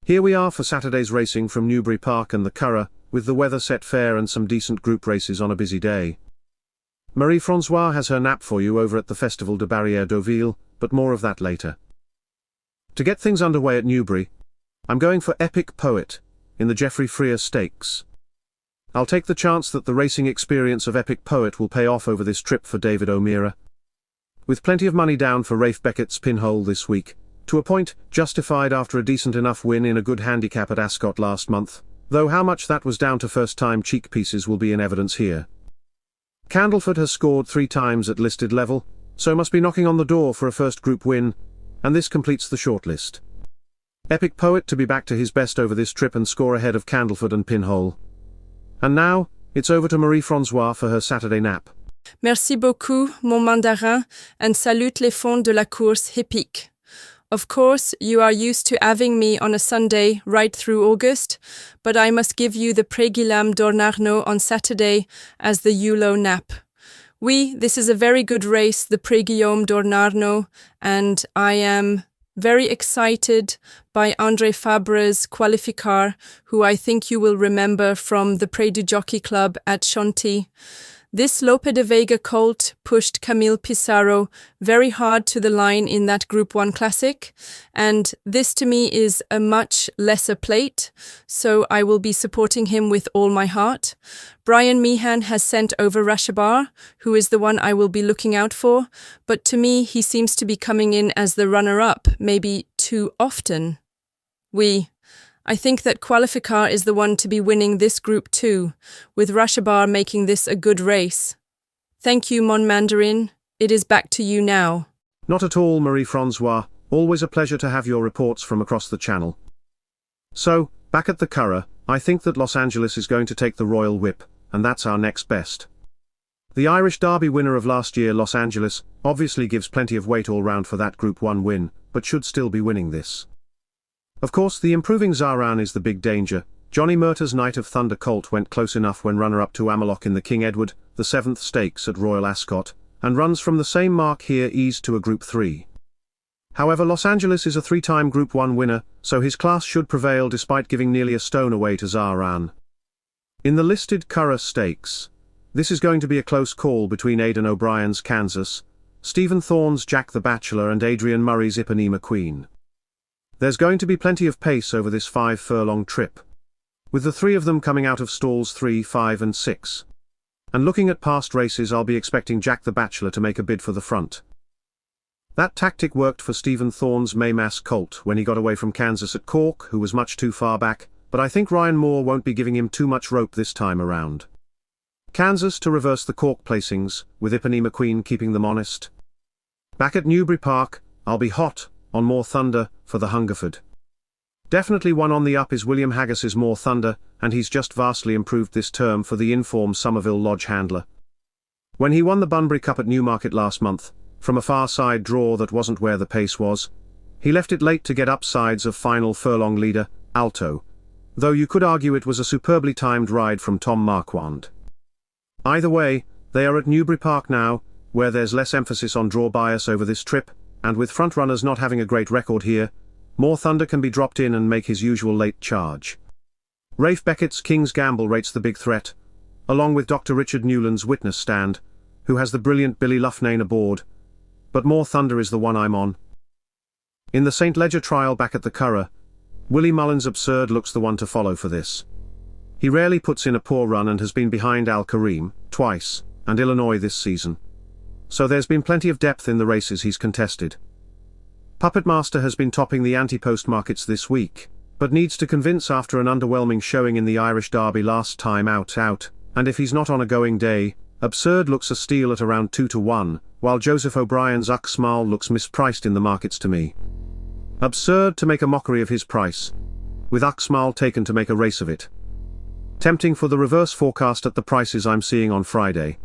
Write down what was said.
Here we are for Saturday's racing from Newbury Park and the Curragh, with the weather set fair and some decent group races on a busy day. Marie-Francoise has her nap for you over at the Festival de Barrière Deauville, but more of that later. To get things underway at Newbury, I'm going for Epic Poet, in the Geoffrey Freer Stakes. I'll take the chance that the racing experience of Epic Poet will pay off over this trip for David O'Meara. With plenty of money down for Rafe Beckett's pinhole this week, to a point justified after a decent enough win in a good handicap at Ascot last month, though how much that was down to first-time cheek pieces will be in evidence here. Candleford has scored 3 times at listed level, so must be knocking on the door for a first group win, and this completes the shortlist. Epic Poet to be back to his best over this trip and score ahead of Candleford and Pinhole. And now, it's over to Marie-Francoise for her Saturday nap. Merci beaucoup, mon Mandarin, and salute les fonds de la course hippique. Of course, you are used to having me on a Sunday right through August, but I must give you the Pré-Guillaume d'Ornarno on Saturday as the Yulo nap. Oui, this is a very good race, the Pré-Guillaume d'Ornarno, and I am very excited by André Fabre's Qualificar, who I think you will remember from the Pré du Jockey Club at Chantilly. This Lope de Vega colt pushed Camille Pissarro very hard to the line in that Group 1 Classic, and this to me is a much lesser plate, so I will be supporting him with all my heart. Brian Meehan has sent over Rashabar, who is the one I will be looking out for, but to me he seems to be coming in as the runner-up, maybe too often. I think that Qualificar is the one to be winning this Group 2, with Rashabar making this a good race. Thank you, Mon Mandarin. It is back to you now. Not at all, Marie-Francoise. Always a pleasure to have your reports from across the channel. So, back at the Curragh, I think that Los Angeles is going to take the Royal Whip, and that's our next best. The Irish Derby winner of last year, Los Angeles, obviously gives plenty of weight all round for that Group 1 win, but should still be winning this. Of course, the improving Zaran is the big danger. Johnny Murtaugh's Knight of Thunder colt went close enough when runner-up to Amelot in the King Edward, the 7th Stakes at Royal Ascot, and runs from the same mark here eased to a Group 3. However, Los Angeles is a 3-time Group 1 winner, so his class should prevail despite giving nearly a stone away to Zaran. In the listed Curragh Stakes, this is going to be a close call between Aidan O'Brien's Kansas, Stephen Thorne's Jack the Bachelor and Adrian Murray's Ipanema Queen. There's going to be plenty of pace over this 5-furlong trip, with the 3 of them coming out of stalls 3, 5 and 6. And looking at past races, I'll be expecting Jack the Bachelor to make a bid for the front. That tactic worked for Stephen Thorne's Maymas colt when he got away from Kansas at Cork, who was much too far back, but I think Ryan Moore won't be giving him too much rope this time around. Kansas to reverse the Cork placings, with Ipanema Queen keeping them honest. Back at Newbury Park, I'll be hot on More Thunder for the Hungerford. Definitely one on the up is William Haggas's More Thunder, and he's just vastly improved this term for the in-form Somerville Lodge handler. When he won the Bunbury Cup at Newmarket last month, from a far side draw that wasn't where the pace was, he left it late to get upsides of final furlong leader, Alto, though you could argue it was a superbly timed ride from Tom Marquand. Either way, they are at Newbury Park now, where there's less emphasis on draw bias over this trip, and with frontrunners not having a great record here, More Thunder can be dropped in and make his usual late charge. Rafe Beckett's King's Gamble rates the big threat, along with Dr. Richard Newland's Witness Stand, who has the brilliant Billy Loughnane aboard, but More Thunder is the one I'm on. In the St. Leger trial back at the Curragh, Willie Mullins' Absurd looks the one to follow for this. He rarely puts in a poor run and has been behind Al Kareem, twice, and Illinois this season. So there's been plenty of depth in the races he's contested. Puppet Master has been topping the anti-post markets this week, but needs to convince after an underwhelming showing in the Irish Derby last time out, and if he's not on a going day, Absurd looks a steal at around 2-1, while Joseph O'Brien's Uxmal looks mispriced in the markets to me. Absurd to make a mockery of his price, with Uxmal taken to make a race of it. Tempting for the reverse forecast at the prices I'm seeing on Friday.